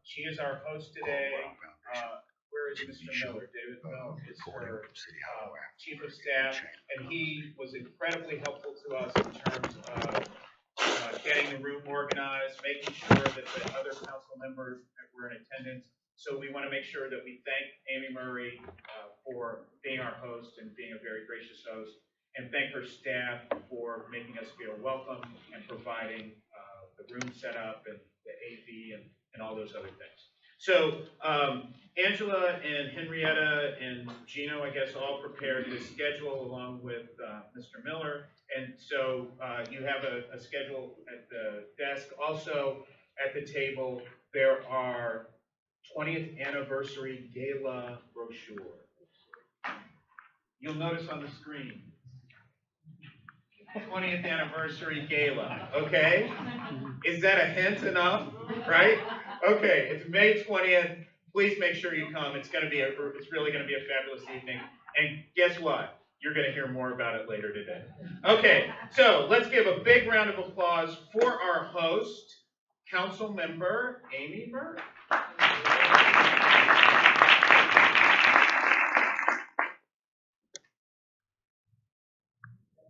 She is our host today. Where is Mr. Miller? David Miller is her chief of staff, and he was incredibly helpful to us in terms of getting the room organized, making sure that the other council members that were in attendance. So we want to make sure that we thank Amy Merrir for being our host and being a very gracious host, and thank her staff for making us feel welcome and providing the room set up and the AV and all those other things. So Angela and Henrietta and Gino, I guess, all prepared the schedule along with Mr. Miller. And so you have a schedule at the desk. Also at the table, there are 20th anniversary gala brochure. You'll notice on the screen, 20th anniversary gala, okay? Is that a hint enough, right? Okay, it's May 20th. Please make sure you come. It's really gonna be a fabulous evening. And guess what? You're gonna hear more about it later today. Okay, so let's give a big round of applause for our host, Council Member Amy Merrir.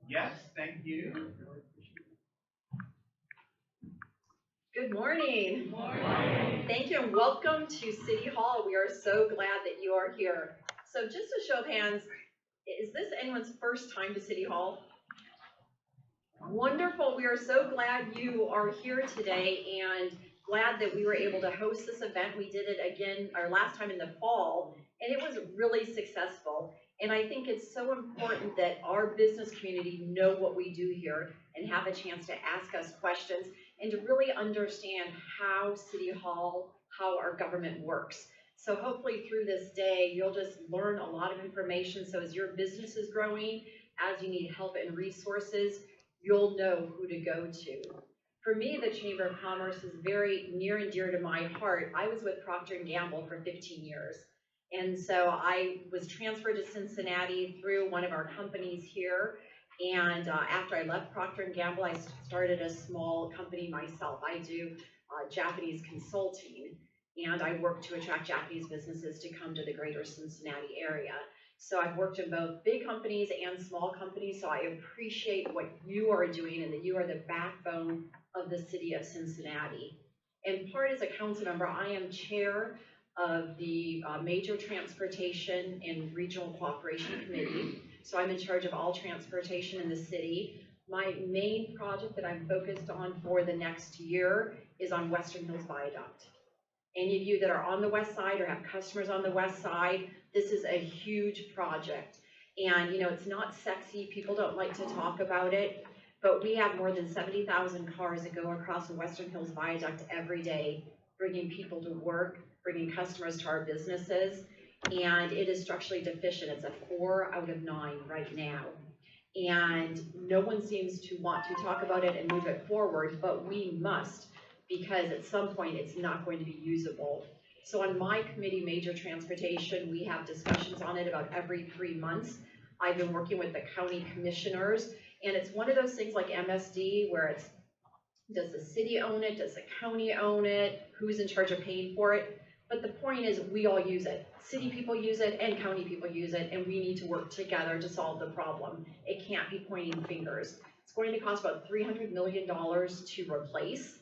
Yes, thank you. Good morning. Good morning. Thank you and welcome to City Hall. We are so glad that you are here. So just a show of hands, is this anyone's first time to City Hall? Wonderful. We are so glad you are here today and glad that we were able to host this event. We did it again our last time in the fall, and it was really successful. And I think it's so important that our business community know what we do here and have a chance to ask us questions and to really understand how City Hall, how our government works. So hopefully through this day, you'll just learn a lot of information. So as your business is growing, as you need help and resources, you'll know who to go to. For me, the Chamber of Commerce is very near and dear to my heart. I was with Procter & Gamble for 15 years. And so I was transferred to Cincinnati through one of our companies here. And after I left Procter & Gamble, I started a small company myself. I do Japanese consulting, and I work to attract Japanese businesses to come to the greater Cincinnati area. So I've worked in both big companies and small companies, so I appreciate what you are doing and that you are the backbone of the city of Cincinnati. And part as a council member, I am chair of the Major Transportation and Regional Cooperation Committee. So I'm in charge of all transportation in the city. My main project that I'm focused on for the next year is on Western Hills Viaduct. Any of you that are on the west side or have customers on the west side, this is a huge project. And you know, it's not sexy, people don't like to talk about it, but we have more than 70,000 cars that go across the Western Hills Viaduct every day, bringing people to work, bringing customers to our businesses, and it is structurally deficient. It's a 4 out of 9 right now. And no one seems to want to talk about it and move it forward, but we must, because at some point it's not going to be usable. So on my committee, Major Transportation, we have discussions on it about every 3 months. I've been working with the county commissioners, and it's one of those things like MSD where it's, does the city own it? Does the county own it? Who's in charge of paying for it? But the point is we all use it. City people use it and county people use it, and we need to work together to solve the problem. It can't be pointing fingers. It's going to cost about $300 million to replace,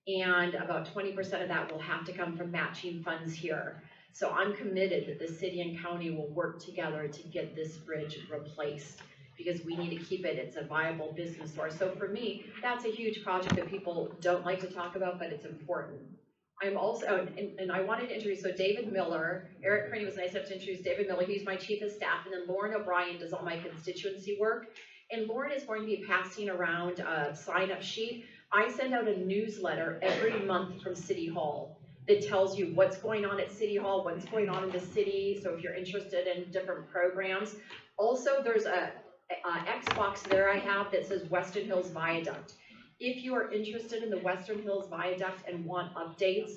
and about 20% of that will have to come from matching funds here. So I'm committed that the city and county will work together to get this bridge replaced, because we need to keep it, it's a viable business source. So for me, that's a huge project that people don't like to talk about, but it's important. I'm also, and I wanted to introduce, so David Miller, Eric Craney was nice enough to introduce David Miller, he's my chief of staff, and then Lauren O'Brien does all my constituency work. And Lauren is going to be passing around a sign-up sheet. I send out a newsletter every month from City Hall that tells you what's going on at City Hall, what's going on in the city, so if you're interested in different programs. Also, there's a Xbox there I have that says Western Hills Viaduct. If you are interested in the Western Hills Viaduct and want updates,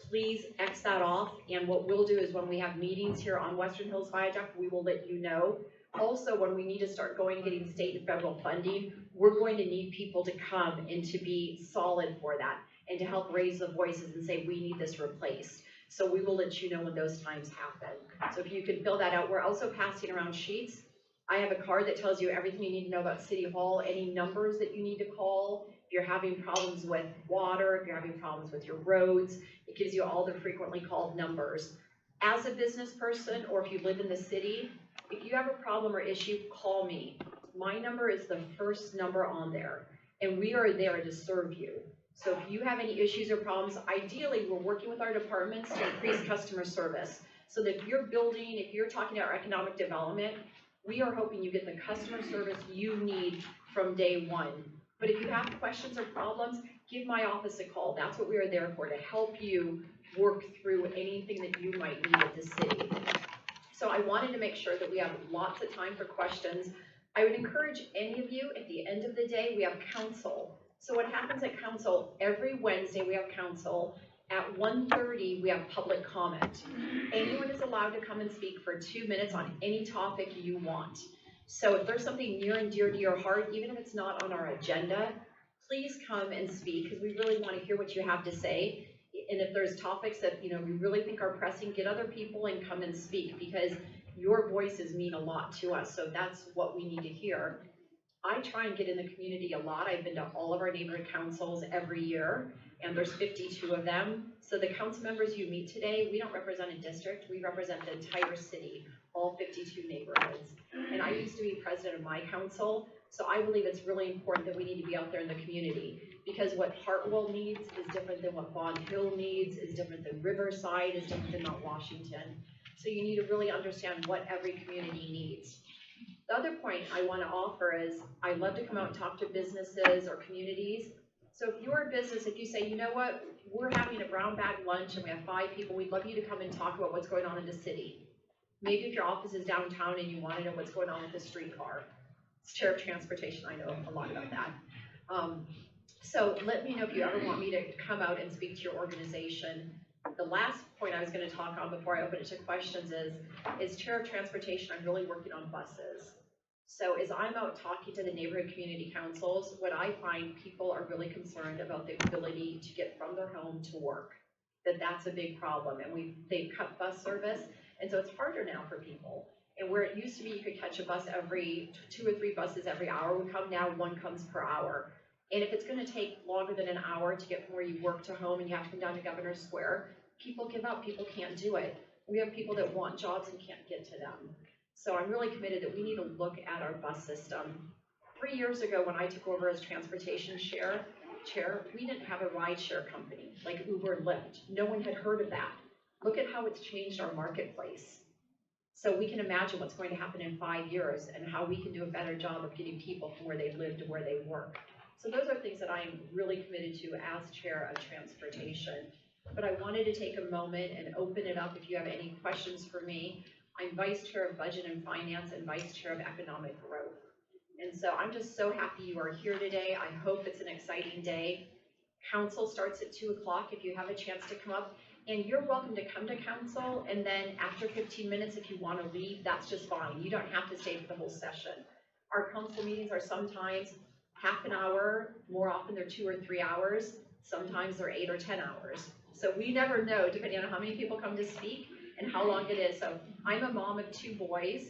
please X that off. And what we'll do is when we have meetings here on Western Hills Viaduct, we will let you know. Also, when we need to start going and getting state and federal funding, we're going to need people to come and to be solid for that. and to help raise the voices and say, we need this replaced. So we will let you know when those times happen. So if you could fill that out. We're also passing around sheets. I have a card that tells you everything you need to know about City Hall, any numbers that you need to call. If you're having problems with water, if you're having problems with your roads, it gives you all the frequently called numbers. As a business person, or if you live in the city, if you have a problem or issue, call me. My number is the first number on there, and we are there to serve you. So if you have any issues or problems, ideally, we're working with our departments to increase customer service. So that if you're building, if you're talking about economic development, we are hoping you get the customer service you need from day one. But if you have questions or problems, give my office a call. That's what we are there for, to help you work through anything that you might need at the city. So I wanted to make sure that we have lots of time for questions. I would encourage any of you, at the end of the day, we have council. So what happens at council, every Wednesday we have council. At 1:30, we have public comment. Anyone is allowed to come and speak for 2 minutes on any topic you want. So if there's something near and dear to your heart, even if it's not on our agenda, please come and speak, because we really want to hear what you have to say. And if there's topics that we really think are pressing, get other people and come and speak, because your voices mean a lot to us. So that's what we need to hear. I try and get in the community a lot. I've been to all of our neighborhood councils every year, and there's 52 of them. So the council members you meet today, we don't represent a district, we represent the entire city, all 52 neighborhoods. And I used to be president of my council, so I believe it's really important that we need to be out there in the community, because what Hartwell needs is different than what Bond Hill needs, is different than Riverside, is different than Mount Washington. So you need to really understand what every community needs. The other point I want to offer is I love to come out and talk to businesses or communities. So if you're a business, if you say, you know what, we're having a brown bag lunch and we have 5 people, we'd love you to come and talk about what's going on in the city. Maybe if your office is downtown and you want to know what's going on with the streetcar. It's chair of transportation, I know a lot about that. So let me know if you ever want me to come out and speak to your organization. The last point I was going to talk on before I open it to questions is chair of transportation, I'm really working on buses. So as I'm out talking to the neighborhood community councils, what I find, people are really concerned about the ability to get from their home to work. That's a big problem, and they've cut bus service, and so it's harder now for people. And where it used to be you could catch a bus every 2 or 3 buses every hour would come, now 1 comes per hour. And if it's going to take longer than an hour to get from where you work to home and you have to come down to Governor's Square, people give up, people can't do it. We have people that want jobs and can't get to them. So I'm really committed that we need to look at our bus system. 3 years ago when I took over as transportation chair, we didn't have a rideshare company like Uber and Lyft. No one had heard of that. Look at how it's changed our marketplace. So we can imagine what's going to happen in 5 years and how we can do a better job of getting people from where they live to where they work. So those are things that I am really committed to as chair of transportation. But I wanted to take a moment and open it up if you have any questions for me. I'm vice chair of budget and finance and vice chair of economic growth. And so I'm just so happy you are here today. I hope it's an exciting day. Council starts at 2 o'clock if you have a chance to come up. And you're welcome to come to council, and then after 15 minutes, if you want to leave, that's just fine. You don't have to stay for the whole session. Our council meetings are sometimes half an hour, more often they're 2 or 3 hours, sometimes they're 8 or 10 hours. So we never know, depending on how many people come to speak and how long it is. So I'm a mom of 2 boys,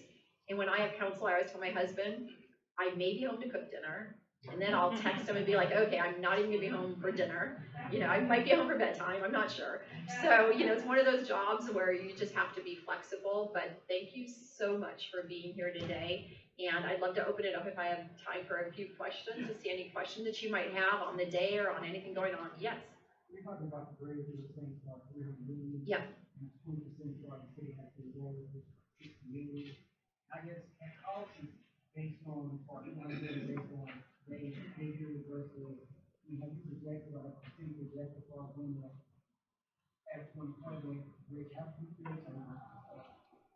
and when I have council, I always tell my husband, I may be home to cook dinner, and then I'll text him and be like, okay, I'm not even gonna be home for dinner. I might be home for bedtime, I'm not sure. So, it's one of those jobs where you just have to be flexible, but thank you so much for being here today. And I'd love to open it up if I have time for a few questions, to see any questions that you might have on the day or on anything going on. Yes? You're talking about the grades, you were saying about 300 million. Yeah. And 20% of the city has to go with 60 million. I guess, and also based on, or based on they figure versus, have you projected, or the city projected for when the F-1 which have to be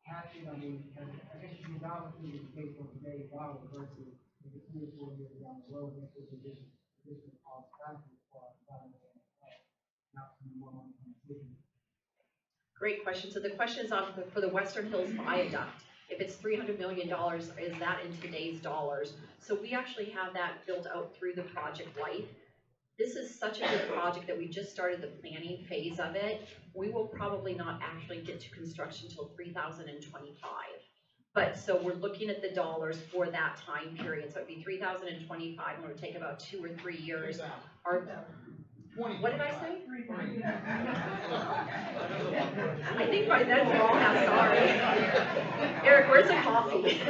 happened, I guess the dollar figure is based on today's dollar versus if it's 3 or 4 years down the road, that's what additional cost factors for not more money from the city. Great question. So the question is on for the Western Hills Viaduct. If it's $300 million, is that in today's dollars? So we actually have that built out through the project life. This is such a good project that we just started the planning phase of it. We will probably not actually get to construction until 2025. But so we're looking at the dollars for that time period. So it'd be 2025, and it would take about 2 or 3 years. What did I say? I think by then we'll all have sorry. Eric, where's the coffee?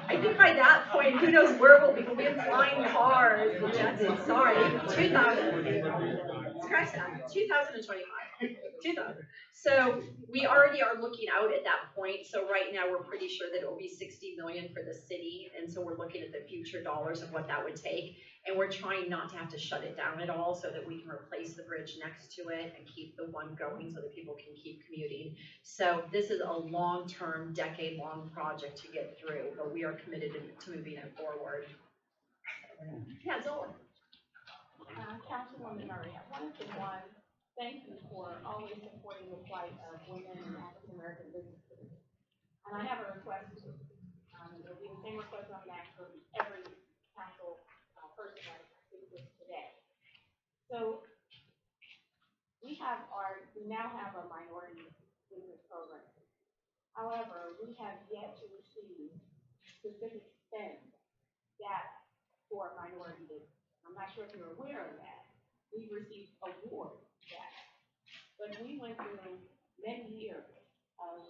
I think by that point, who knows where we'll be. We'll be in flying cars, the Jetsons. Sorry, 2000. Scratch that. 2025. 2000. So we already are looking out at that point. So right now we're pretty sure that it will be $60 million for the city, and so we're looking at the future dollars of what that would take. And we're trying not to have to shut it down at all so that we can replace the bridge next to it and keep the one going so that people can keep commuting. So this is a long-term, decade-long project to get through, but we are committed to moving it forward. Yeah, Zola. Councilwoman Merrir, I wanted to thank you for always supporting the plight of women and African American businesses. And I have a request. It'll be the same request I'm going to ask for every council person that I speak with today. So we now have a minority business program. However, we have yet to receive specific spend data for minority business. I'm not sure if you're aware of that. We've received award data, but we went through many years of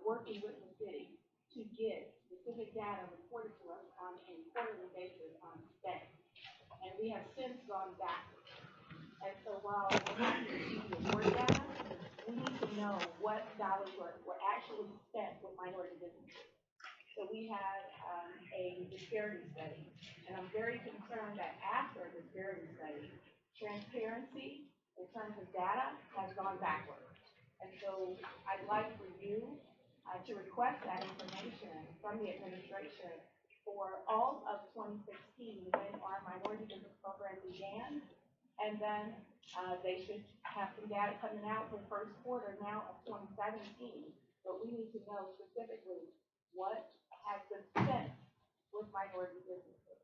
working with the city to get specific data reported to us on a quarterly basis on spend. And we have since gone backwards. And so while we're not receiving the award data, we need to know what dollars were actually spent with minority businesses. So we had a disparity study, and I'm very concerned that after a disparity study, transparency in terms of data has gone backwards. And so I'd like for you to request that information from the administration for all of 2016 when our minority business program began, and then they should have some data coming out for the first quarter now of 2017. But we need to know specifically what has been spent with minority businesses.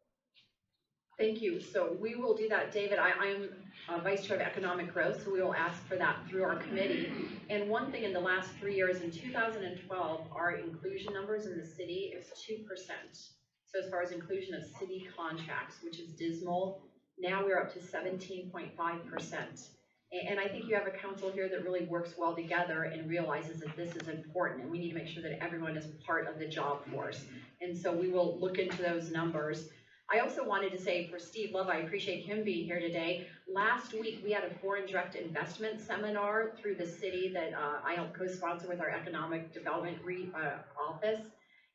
Thank you. So we will do that, David. I'm Vice Chair of Economic Growth, so we will ask for that through our committee. And one thing in the last 3 years, in 2012, our inclusion numbers in the city is 2%. So as far as inclusion of city contracts, which is dismal, now we're up to 17.5%. And I think you have a council here that really works well together and realizes that this is important, and we need to make sure that everyone is part of the job force. And so we will look into those numbers. I also wanted to say for Steve Love, I appreciate him being here today. Last week, we had a foreign direct investment seminar through the city that I helped co-sponsor with our economic development office.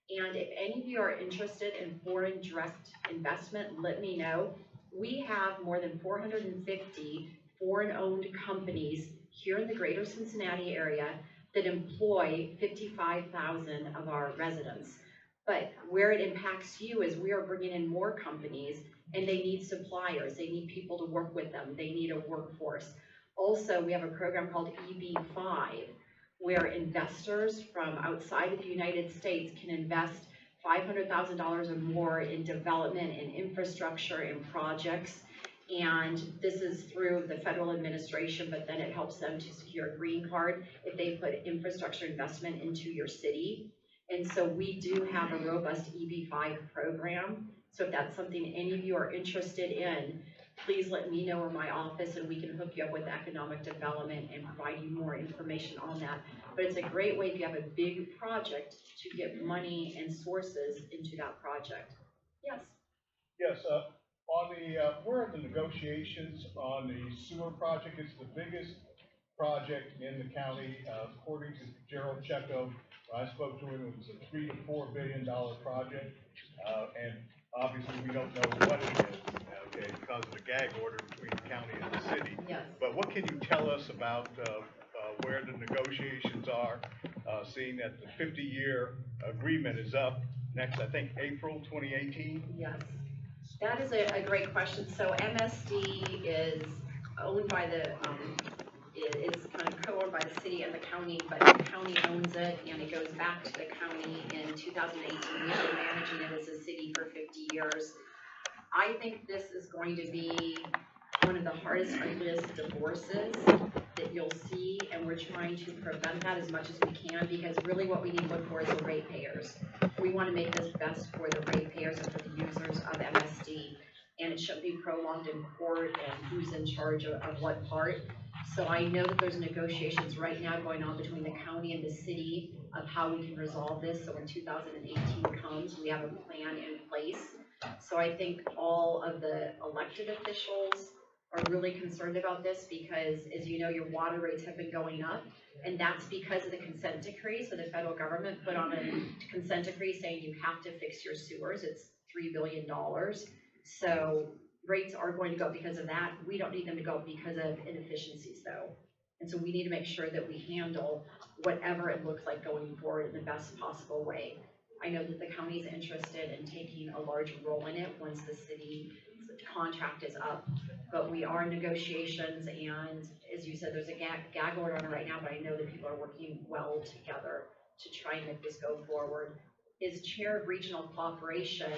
And if any of you are interested in foreign direct investment, let me know. We have more than 450 foreign-owned companies here in the greater Cincinnati area that employ 55,000 of our residents. But where it impacts you is we are bringing in more companies, and they need suppliers. They need people to work with them. They need a workforce. Also, we have a program called EB5, where investors from outside of the United States can invest $500,000 or more in development and infrastructure and projects. And this is through the federal administration, but then it helps them to secure a green card if they put infrastructure investment into your city. And so we do have a robust EB5 program. So if that's something any of you are interested in, please let me know or my office, and we can hook you up with economic development and provide you more information on that. But it's a great way if you have a big project to get money and sources into that project. Yes? Yes, where are the negotiations on the sewer project? It's the biggest project in the county, according to Gerald Checco. I spoke to him, it was a $3 to $4 billion project, and obviously we don't know what it is, okay, because of the gag order between the county and the city. Yes. But what can you tell us about where the negotiations are, seeing that the 50-year agreement is up next, I think, April 2018? Yes. That is a great question. So MSD is owned by the, it's kind of co-owned by the city and the county, but the county owns it, and it goes back to the county in 2018. We've been managing it as a city for 50 years. I think this is going to be one of the hardest, ugliest divorces that you'll see, and we're trying to prevent that as much as we can, because really what we need to look for is the ratepayers. We want to make this best for the ratepayers and for the users of MSD, and it shouldn't be prolonged in court and who's in charge of what part. So I know that there's negotiations right now going on between the county and the city of how we can resolve this, so when 2018 comes, we have a plan in place. So I think all of the elected officials are really concerned about this because, as you know, your water rates have been going up, and that's because of the consent decree. So the federal government put on a consent decree saying you have to fix your sewers. It's $3 billion. So rates are going to go up because of that. We don't need them to go up because of inefficiencies, though. And so we need to make sure that we handle whatever it looks like going forward in the best possible way. I know that the county is interested in taking a large role in it once the city contract is up, but we are in negotiations, and as you said, there's a gag order on it right now, but I know that people are working well together to try and make this go forward. As chair of regional cooperation,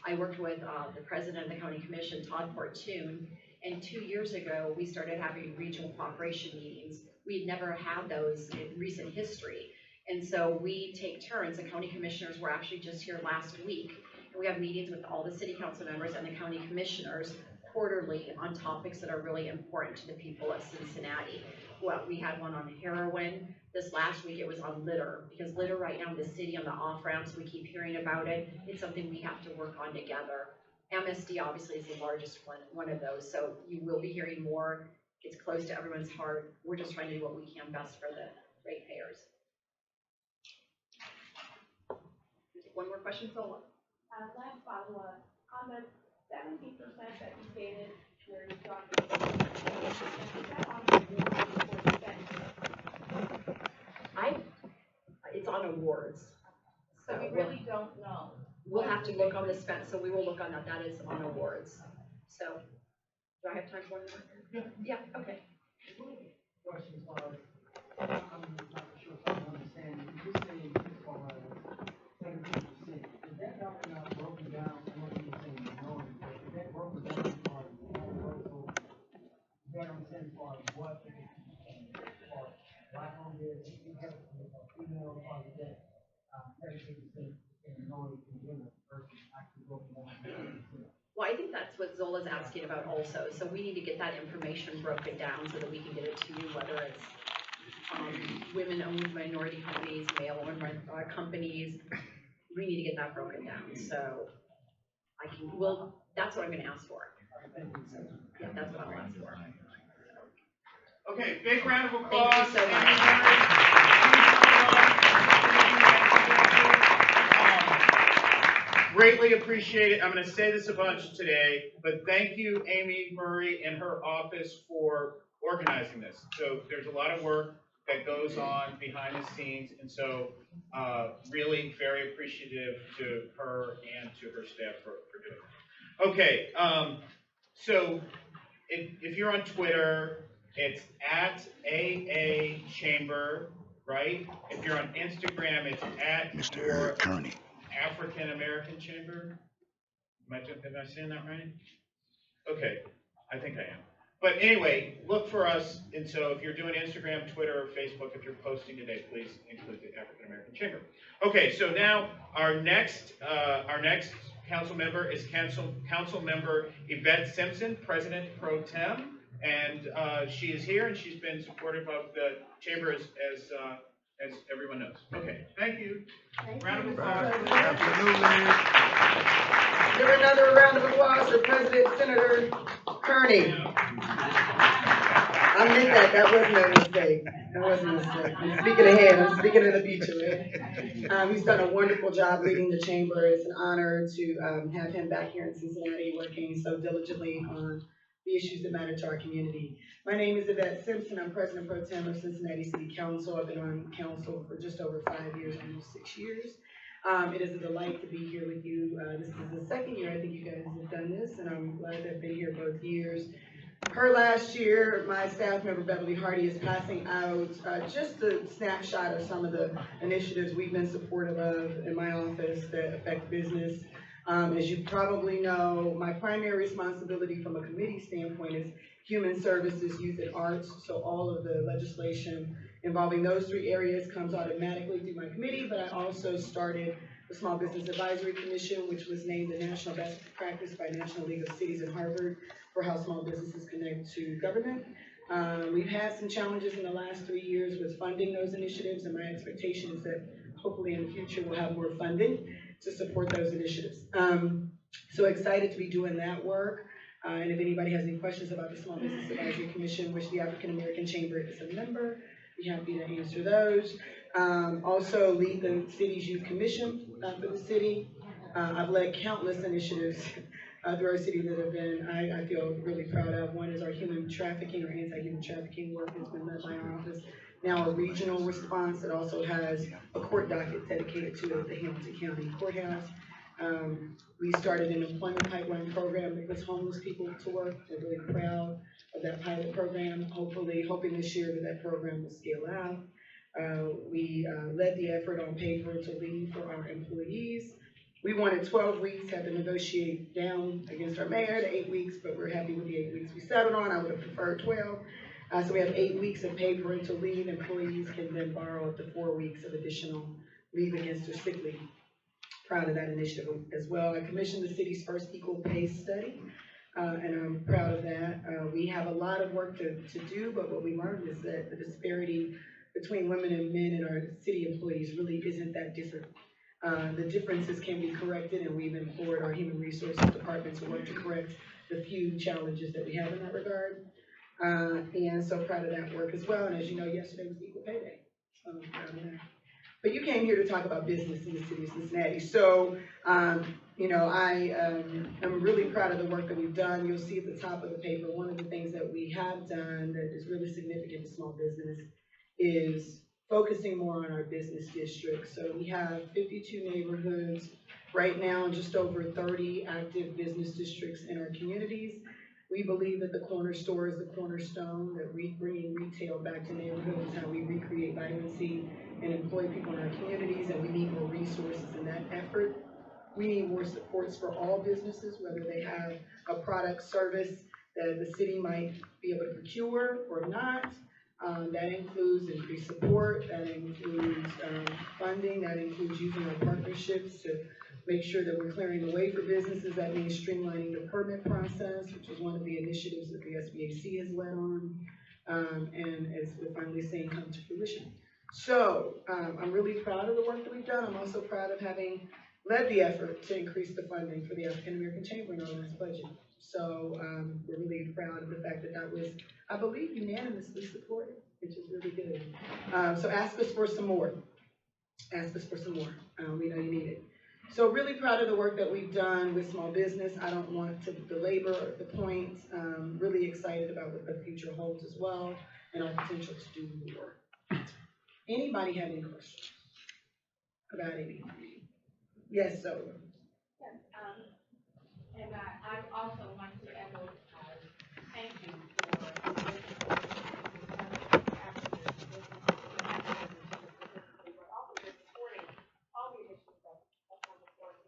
I worked with the president of the county commission, Todd Portune, and 2 years ago, we started having regional cooperation meetings. We had never had those in recent history. And so we take turns. The county commissioners were actually just here last week. And we have meetings with all the city council members and the county commissioners quarterly on topics that are really important to the people of Cincinnati. Well, we had one on heroin. This last week it was on litter, because litter right now in the city on the off-ramps, we keep hearing about it. It's something we have to work on together. MSD obviously is the largest one of those, so you will be hearing more. It's close to everyone's heart. We're just trying to do what we can best for the ratepayers. One more question, Zola. Last follow-up, on the 70% that you stated where you dropped it, is that on the board or It's on awards. So we really don't know. We'll have to look on the spend, so we will look on that. That is on awards. So, do I have time for one more? Yeah, okay. Questions are, I'm not sure if I understand, you're saying this far as 17%. Is that number not broken down? I know you're saying minority, but is that broken down as far as universal? Is that understand as far as what, or black on this, you have female, or is that 17% in minority in general versus actually broken down? Well, I think that's what Zola's asking about also. So we need to get that information broken down so that we can get it to you, whether it's women-owned minority companies, male-owned companies. We need to get that broken down. So that's what I'm going to ask for. Yeah, that's what I'll ask for. Okay, big round of applause. Thank you so much. Greatly appreciate it. I'm going to say this a bunch today, but thank you, Amy Merrir and her office for organizing this. So there's a lot of work that goes on behind the scenes, and so really very appreciative to her and to her staff for doing it. Okay, so if you're on Twitter, it's at AA Chamber, right? If you're on Instagram, it's at Mr. Attorney. African American Chamber. Am I saying that right? Okay, I think I am. But anyway, look for us. And so if you're doing Instagram, Twitter, or Facebook, if you're posting today, please include the African American Chamber. Okay, so now our next council member is Council Member Yvette Simpson, President Pro Tem, and she is here, and she's been supportive of the chamber as everyone knows. Okay, thank you. Round of applause. Give another round of applause for President Senator Kearney. I meant that. That wasn't a mistake. That wasn't a mistake. I'm speaking ahead. I'm speaking in the future, right? He's done a wonderful job leading the chamber. It's an honor to have him back here in Cincinnati working so diligently on the issues that matter to our community. My name is Yvette Simpson. I'm President Pro Tem of Cincinnati City Council. I've been on council for just over 5 years, almost 6 years. It is a delight to be here with you. This is the second year I think you guys have done this, and I'm glad to have been here both years. Her last year, my staff member Beverly Hardy is passing out just a snapshot of some of the initiatives we've been supportive of in my office that affect business. As you probably know, my primary responsibility from a committee standpoint is human services, youth, and arts. So all of the legislation involving those three areas comes automatically through my committee, but I also started the Small Business Advisory Commission, which was named the National Best Practice by National League of Cities and Harvard for how small businesses connect to government. We've had some challenges in the last 3 years with funding those initiatives, and my expectation is that hopefully in the future we'll have more funding to support those initiatives. So excited to be doing that work. And if anybody has any questions about the Small Business Advisory Commission, which the African American Chamber is a member, be happy to answer those. Also lead the city's youth commission for the city. I've led countless initiatives through our city that have been, I feel really proud of. One is our human trafficking or anti-human trafficking work that's been led by our office. Now a regional response that also has a court docket dedicated to it at the Hamilton County Courthouse. We started an employment pipeline program that puts homeless people to work. We're really proud of that pilot program. Hoping this year that program will scale out. We led the effort on paid parental leave for our employees. We wanted 12 weeks, had to negotiate down against our mayor to 8 weeks, but we're happy with the 8 weeks we settled on. I would have preferred 12. So we have 8 weeks of paid parental leave. Employees can then borrow up to 4 weeks of additional leave against their sick leave. Proud of that initiative as well. I commissioned the city's first equal pay study, and I'm proud of that. We have a lot of work to do, but what we learned is that the disparity between women and men in our city employees really isn't that different. The differences can be corrected, and we've implored our human resources department to work to correct the few challenges that we have in that regard. And so proud of that work as well. And as you know, yesterday was Equal Pay Day. So I'm proud of that. But you came here to talk about business in the city of Cincinnati. So, you know, I'm really proud of the work that we've done. You'll see at the top of the paper, one of the things that we have done that is really significant to small business is focusing more on our business districts. So we have 52 neighborhoods right now, just over 30 active business districts in our communities. We believe that the corner store is the cornerstone, that bringing retail back to neighborhoods is how we recreate vibrancy and employ people in our communities, and we need more resources in that effort. We need more supports for all businesses, whether they have a product, service that the city might be able to procure or not. That includes increased support, that includes funding, that includes using our partnerships to make sure that we're clearing the way for businesses. That means streamlining the permit process, which is one of the initiatives that the SBAC has led on, and as we're finally seeing come to fruition. So I'm really proud of the work that we've done. I'm also proud of having led the effort to increase the funding for the African American Chamber in our last budget. So we're really proud of the fact that that was, I believe, unanimously supported, which is really good. So ask us for some more. Ask us for some more. We know you need it. So really proud of the work that we've done with small business. I don't want to belabor the point. Really excited about what the future holds as well and our potential to do more. Anybody have any questions about anything? Yes, so. Yes, and I also want to echo thank you for supporting all the initiatives that's on the board.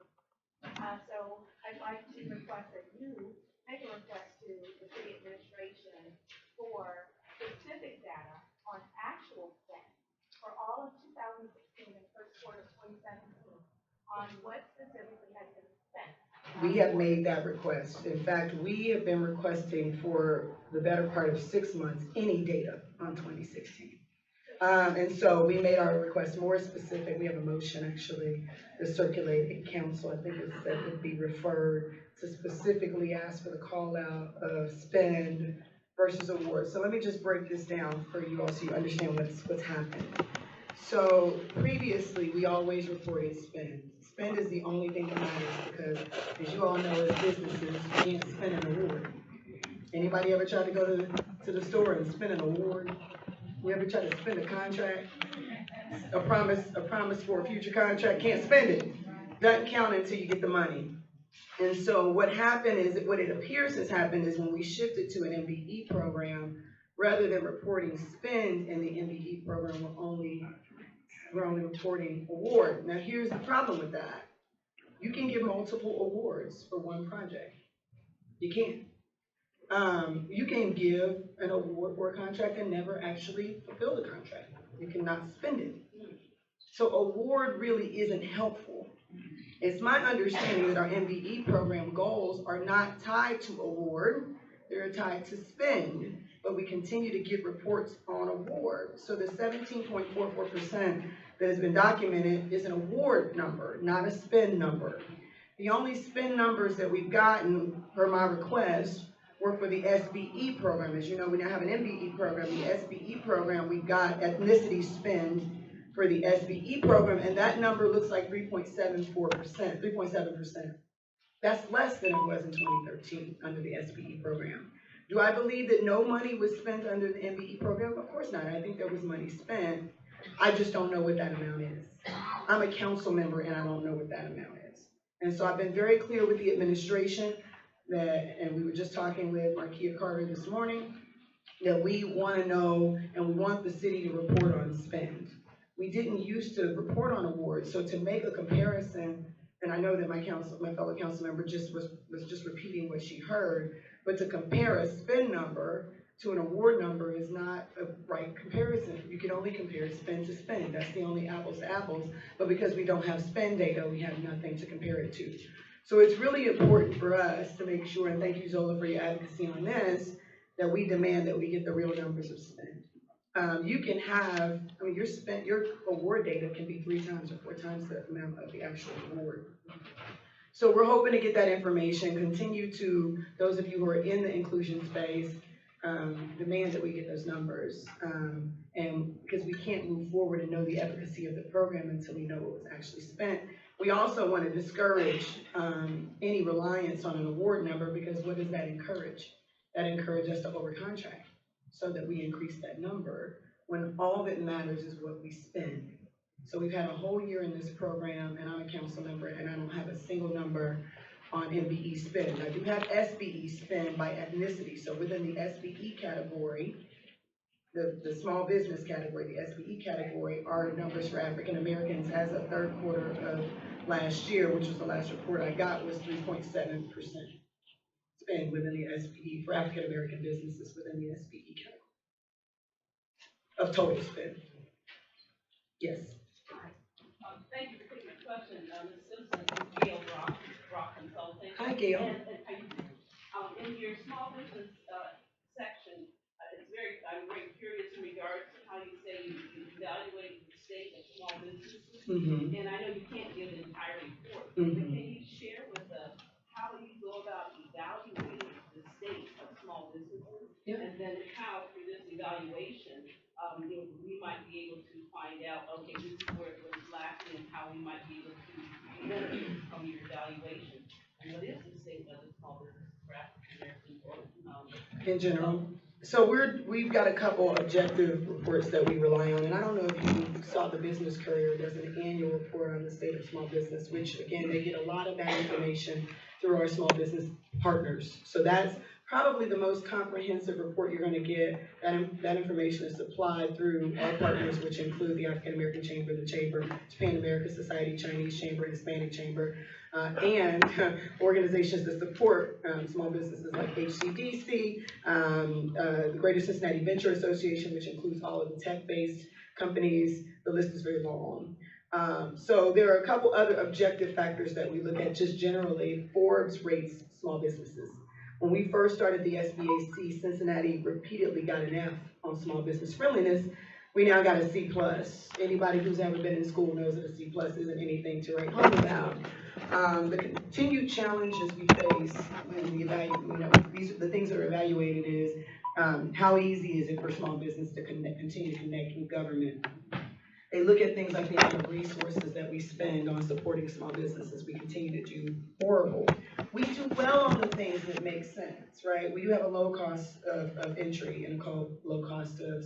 So I'd like to request that you make a request to the city administration for specific data on actual spend for all of 2016 and first quarter of 2017 on what specifically has been spent. We have made that request. In fact, we have been requesting for the better part of 6 months any data on 2016. And so we made our request more specific. We have a motion actually to circulate in council. I think it's that would be referred to specifically ask for the call out of spend versus award. So let me just break this down for you all so you understand what's happening. So previously we always reported spend. Spend is the only thing that matters because, as you all know, as businesses, you can't spend an award. Anybody ever tried to go to the store and spend an award? You ever try to spend a contract? A promise for a future contract? Can't spend it. Doesn't count until you get the money. And so what happened is, what it appears has happened is when we shifted to an MBE program, rather than reporting spend in the MBE program, we're only reporting award. Now here's the problem with that. You can give multiple awards for one project. You can. You can give an award for a contract and never actually fulfill the contract. You cannot spend it. So award really isn't helpful. It's my understanding that our MBE program goals are not tied to award, they're tied to spend, but we continue to get reports on award. So the 17.44% that has been documented is an award number, not a spend number. The only spend numbers that we've gotten per my request were for the SBE program. As you know, we now have an MBE program. The SBE program, we got ethnicity spend for the SBE program, and that number looks like 3.74%, 3.7%. That's less than it was in 2013 under the SBE program. Do I believe that no money was spent under the MBE program? Of course not. I think there was money spent. I just don't know what that amount is. I'm a council member and I don't know what that amount is. And so I've been very clear with the administration that, and we were just talking with Markia Carter this morning, that we want to know and we want the city to report on spend. We didn't used to report on awards, so to make a comparison, and I know that my fellow council member was just repeating what she heard, but to compare a spend number to an award number is not a right comparison. You can only compare spend to spend. That's the only apples to apples. But because we don't have spend data, we have nothing to compare it to. So it's really important for us to make sure, and thank you, Zola, for your advocacy on this, that we demand that we get the real numbers of spend. You can have, I mean, your award data can be 3 times or 4 times the amount of the actual award. So we're hoping to get that information, continue to, those of you who are in the inclusion space, demand that we get those numbers. And because we can't move forward and know the efficacy of the program until we know what was actually spent. We also want to discourage any reliance on an award number, because what does that encourage? That encourages us to overcontract, so that we increase that number when all that matters is what we spend. So we've had a whole year in this program, and I'm a council member, and I don't have a single number on MBE spend. I do have SBE spend by ethnicity. So within the SBE category, the small business category, the SBE category, our numbers for African Americans as of third quarter of last year, which was the last report I got, was 3.7% spend within the SBE for African American businesses within the SBE category of total spend. Yes. Thank you for taking my question. Ms. Simpson, Gail Rock Consulting. Hi, Gail. And in your small business section, I'm very curious in regards to how you say you evaluate the state of small businesses. Mm-hmm. And I know you can't give an entire report, Mm-hmm. but can you share with us how you go about evaluating the state of small businesses? Yeah. And then how, through this evaluation, we might be able to find out, okay, this is where it was lacking, and how we might be able to benefit from your evaluation. And what is the state of the small business for African Americans in general? So we've got a couple objective reports that we rely on, and I don't know if you saw the Business Courier does an annual report on the state of small business, which again, they get a lot of that information through our small business partners. So that's probably the most comprehensive report you're going to get. That information is supplied through our partners, which include the African American Chamber, the Chamber, Japan American Society, Chinese Chamber, Hispanic Chamber, and organizations that support small businesses like HCDC, the Greater Cincinnati Venture Association, which includes all of the tech-based companies. The list is very long. So there are a couple other objective factors that we look at just generally. Forbes rates small businesses. When we first started the SBAC, Cincinnati repeatedly got an F on small business friendliness. We now got a C+. Anybody who's ever been in school knows that a C+ isn't anything to write home about. The continued challenges we face when the things that are evaluated is how easy is it for small business to continue to connect with government. They look at things like the amount of resources that we spend on supporting small businesses. We continue to do horrible. We do well on the things that make sense, right? We do have a low cost of entry and a low cost of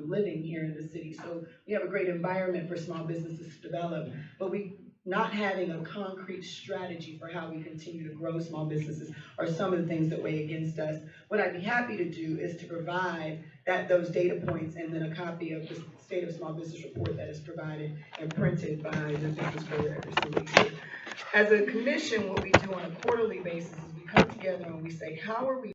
living here in the city. So we have a great environment for small businesses to develop, but we not having a concrete strategy for how we continue to grow small businesses are some of the things that weigh against us. What I'd be happy to do is to provide those data points and then a copy of the State of Small Business Report that is provided and printed by the Business Courier every single year. as a commission, what we do on a quarterly basis is we come together and we say, how are we